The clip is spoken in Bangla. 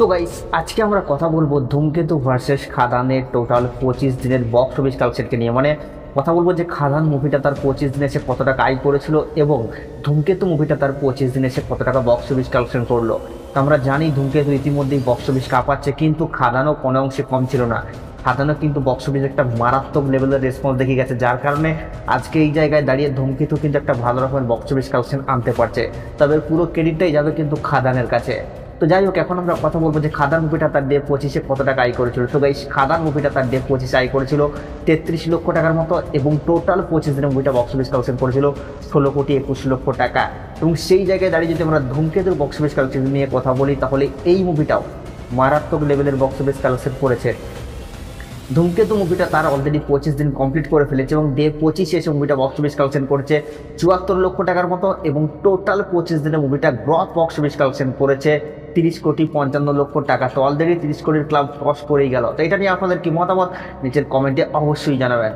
তো গাইস আজকে আমরা কথা বলবো ধূমকেতু ভার্সেস খাদানের টোটাল 25 দিনের বক্স অফিস কালেকশনকে নিয়ে। কথা বলবো যে খাদান মুভিটা তার 25 দিনে এসে কত টাকা আয় করেছিল এবং ধূমকেতু মুভিটা তার 25 দিনে এসে কত টাকা বক্স অফিস কালেকশন করলো। তো আমরা জানি ধূমকেতু ইতিমধ্যেই বক্স অফিস কাঁপাচ্ছে, কিন্তু খাদানও কোনো অংশে কম ছিল না। খাদানও কিন্তু বক্স অফিস একটা মারাত্মক লেভেলের রেসপন্স দেখে গেছে, যার কারণে আজকে এই জায়গায় দাঁড়িয়ে ধূমকেতু কিন্তু একটা ভালো রকমের বক্স অফিস কালেকশন আনতে পারছে। তবে পুরো ক্রেডিটটাই যাবে কিন্তু খাদানের কাছে। তো যাই হোক, এখন আমরা কথা বলবো যে খাদান মুভিটা তার ডে 25-এ কত টাকা আয় করেছিল। তো গাইস, খাদান মুভিটা তার ডে 25-এ আয় করেছিল 33 লক্ষ টাকার মতো এবং টোটাল 25 দিনে মুভিটা বক্স অফিস কালেকশন করেছিল 16 কোটি 21 লক্ষ টাকা। এবং সেই জায়গায় দাঁড়িয়ে যদি আমরা ধূমকেতুর বক্স অফিস কালেকশন নিয়ে কথা বলি, তাহলে এই মুভিটাও মারাত্মক লেভেলের বক্স অফিস কালেকশন করেছে। ধূমকেতু মুভিটা তার অলরেডি 25 দিন কমপ্লিট করে ফেলেছে এবং ডে 25-এ এসে মুভিটা বক্স অফিস কালেকশন করেছে 74 লক্ষ টাকার মতো এবং টোটাল 25 দিনে মুভিটা গ্রস বক্স অফিস কালেকশন করেছে 30 কোটি 55 লক্ষ টাকা। তো অলরেডি 30 কোটির ক্লাব ক্রস করেই গেল। তো এটা নিয়ে আপনাদের কি মতামত নিচের কমেন্টে অবশ্যই জানাবেন।